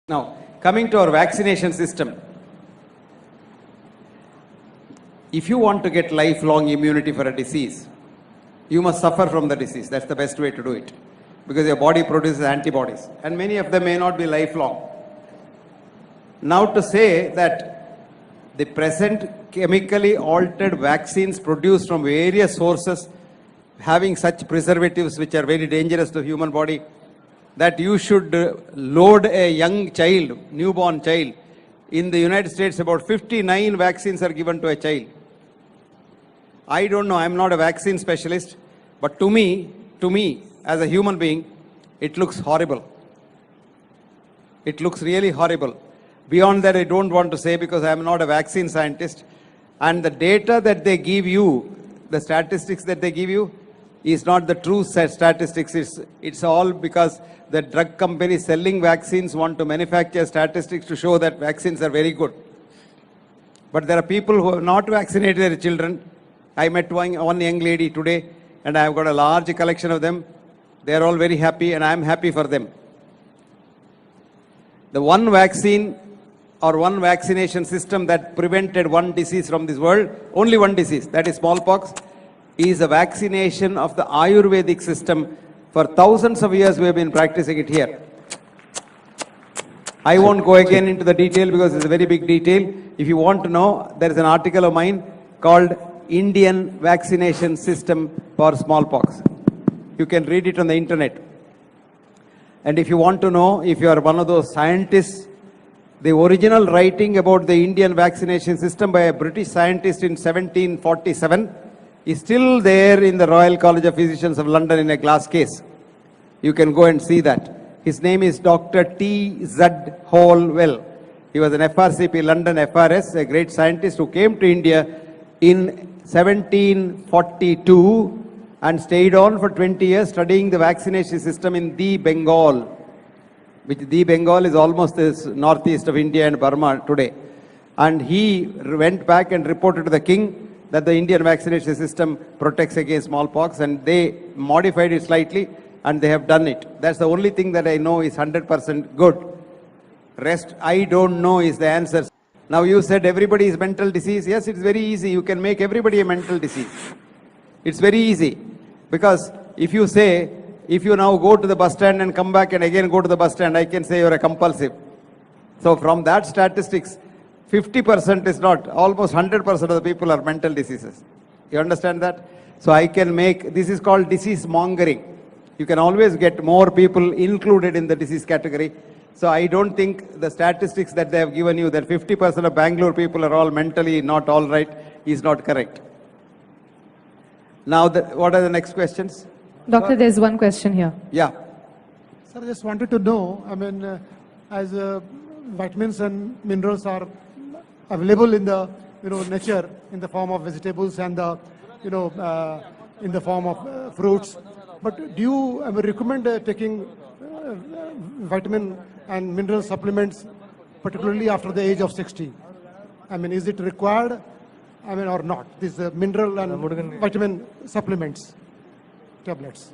Now, coming to our vaccination system, if you want to get lifelong immunity for a disease, you must suffer from the disease. That's the best way to do it. Because your body produces antibodies, and many of them may not be lifelong. Now, to say that the present chemically altered vaccines produced from various sources having such preservatives which are very dangerous to the human body, that you should load a young child, newborn child. In the United States, about 59 vaccines are given to a child. I don't know, I'm not a vaccine specialist, but to me, as a human being, it looks horrible. It looks really horrible. Beyond that, I don't want to say because I am not a vaccine scientist. And the data that they give you, the statistics that they give you, is not the true statistics. It's all because the drug companies selling vaccines want to manufacture statistics to show that vaccines are very good. But there are people who have not vaccinated their children. I met one young lady today, and I've got a large collection of them. They are all very happy, and I'm happy for them. The one vaccine or one vaccination system that prevented one disease from this world, only one disease, that is smallpox, is a vaccination of the Ayurvedic system. For thousands of years we have been practicing it here. I won't go again into the detail because it's a very big detail. If you want to know, there is an article of mine called Indian Vaccination System for Smallpox. You can read it on the internet. And if you want to know, if you are one of those scientists, the original writing about the Indian vaccination system by a British scientist in 1747 is still there in the Royal College of Physicians of London in a glass case. You can go and see that. His name is Dr. T.Z. Holwell. He was an FRCP London FRS, a great scientist who came to India in 1742 and stayed on for 20 years studying the vaccination system in the Bengal, which the Bengal is almost the northeast of India and Burma today. And he went back and reported to the king that the Indian vaccination system protects against smallpox, and they modified it slightly and they have done it. That's the only thing that I know is 100% good. Rest, I don't know is the answer. Now you said everybody is mental disease. Yes, it's very easy. You can make everybody a mental disease. It's very easy. Because if you say, if you now go to the bus stand and come back and again go to the bus stand, I can say you're a compulsive. So from that statistics, 50% is not, almost 100% of the people are mental diseases. You understand that? So I can make, this is called disease mongering. You can always get more people included in the disease category. So I don't think the statistics that they have given you, that 50% of Bangalore people are all mentally not all right, is not correct. Now, what are the next questions? Doctor, there's one question here. Yeah. Sir, I just wanted to know, as vitamins and minerals are available in the nature in the form of vegetables and the in the form of fruits, but do you recommend taking vitamin and mineral supplements particularly after the age of 60? Is it required or not, these mineral and vitamin supplements, tablets?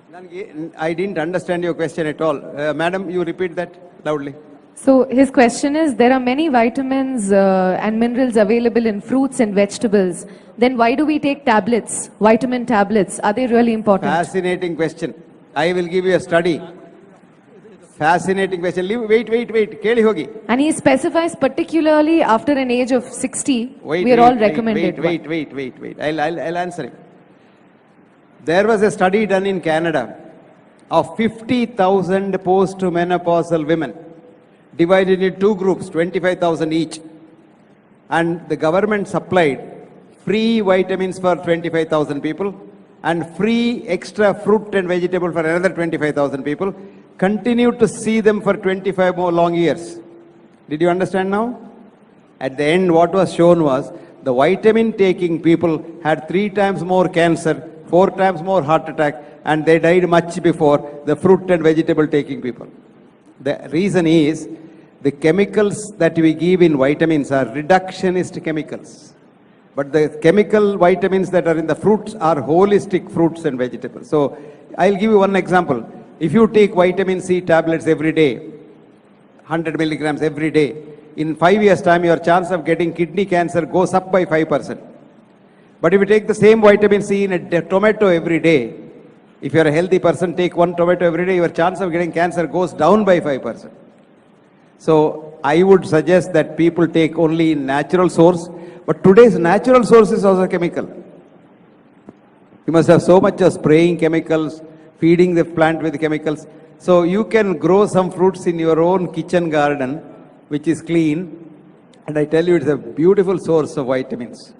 I didn't understand your question at all. Madam, you repeat that loudly. So his question is, there are many vitamins and minerals available in fruits and vegetables. Then why do we take tablets, vitamin tablets? Are they really important? Fascinating question. I will give you a study. Fascinating question. Wait. Keli hogi. And he specifies particularly after an age of 60, we are all recommended. Wait. I'll answer him. There was a study done in Canada of 50,000 post-menopausal women, divided into two groups, 25,000 each. And the government supplied free vitamins for 25,000 people and free extra fruit and vegetable for another 25,000 people. Continued to see them for 25 more long years. Did you understand now? At the end, what was shown was the vitamin taking people had 3 times more cancer, 4 times more heart attack, and they died much before the fruit and vegetable taking people. The reason is the chemicals that we give in vitamins are reductionist chemicals. But the chemical vitamins that are in the fruits are holistic fruits and vegetables. So I'll give you one example. If you take vitamin C tablets every day, 100 milligrams every day. In 5 years' time, your chance of getting kidney cancer goes up by 5%. But if you take the same vitamin C in a tomato every day, if you're a healthy person, take one tomato every day, your chance of getting cancer goes down by 5%. So I would suggest that people take only natural source, but today's natural source is also chemical. You must have so much of spraying chemicals, feeding the plant with chemicals. So you can grow some fruits in your own kitchen garden, which is clean, and I tell you it's a beautiful source of vitamins.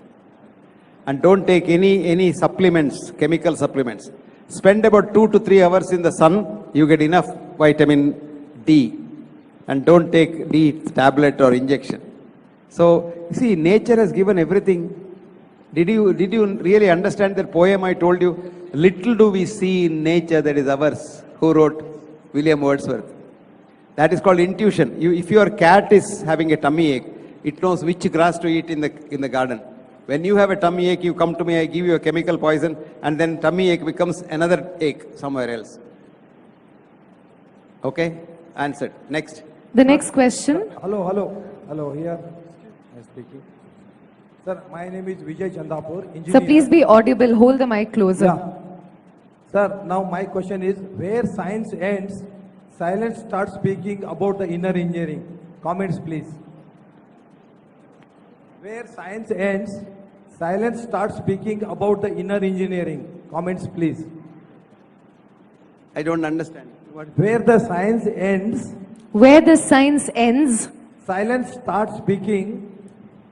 And don't take any supplements, chemical supplements. Spend about 2 to 3 hours in the sun, you get enough vitamin D. And don't take D tablet or injection. So, you see, nature has given everything. Did you really understand that poem I told you? Little do we see in nature that is ours. Who wrote? William Wordsworth. That is called intuition. If your cat is having a tummy ache, it knows which grass to eat in the garden. When you have a tummy ache, you come to me, I give you a chemical poison, and then tummy ache becomes another ache somewhere else. Okay? Answered. Next. The next question. Hello, here. I'm speaking. Sir, my name is Vijay Chandapur, engineer. Sir, please be audible. Hold the mic closer. Yeah. Sir, now my question is, where science ends, silence starts speaking about the inner engineering. Comments, please. Where science ends, silence starts speaking about the inner engineering. Comments, please. I don't understand. Where the science ends, Where the science ends, silence starts speaking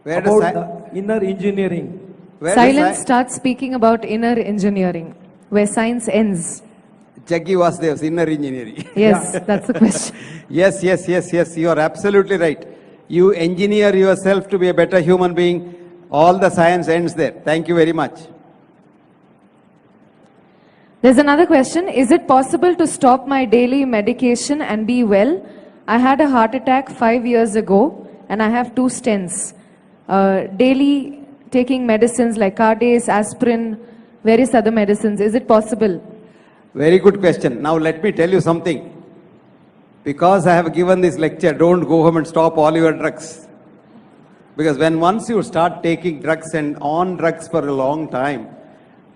Where does about the inner engineering. where silence does starts speaking about inner engineering. Where science ends. Jaggi Vasudev's inner engineering. Yes, that's the question. Yes, you are absolutely right. You engineer yourself to be a better human being. All the science ends there. Thank you very much. There's another question. Is it possible to stop my daily medication and be well? I had a heart attack 5 years ago and I have 2 stents. Daily taking medicines like Cardace, aspirin, various other medicines. Is it possible? Very good question. Now let me tell you something. Because I have given this lecture, don't go home and stop all your drugs. Because once you start taking drugs and on drugs for a long time,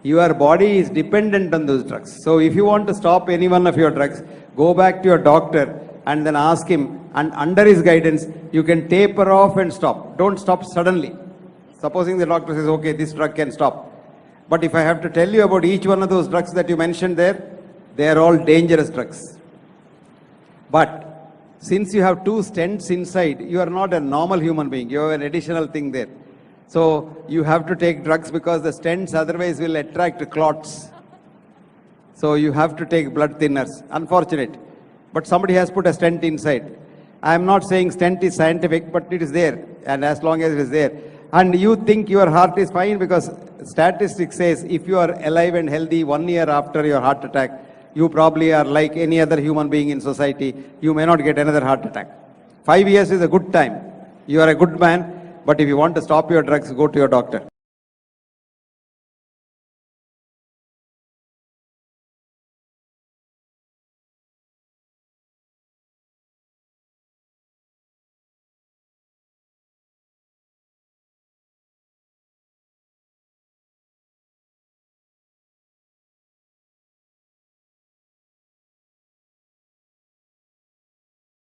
your body is dependent on those drugs. So if you want to stop any one of your drugs, go back to your doctor and then ask him, and under his guidance, you can taper off and stop. Don't stop suddenly. Supposing the doctor says, okay, this drug can stop. But if I have to tell you about each one of those drugs that you mentioned there, they are all dangerous drugs. But since you have 2 stents inside, you are not a normal human being. You have an additional thing there. So you have to take drugs because the stents otherwise will attract clots. So you have to take blood thinners. Unfortunate. But somebody has put a stent inside. I am not saying stent is scientific, but it is there. And as long as it is there. And you think your heart is fine because statistics says if you are alive and healthy 1 year after your heart attack, you probably are like any other human being in society. You may not get another heart attack. 5 years is a good time. You are a good man. But if you want to stop your drugs, go to your doctor.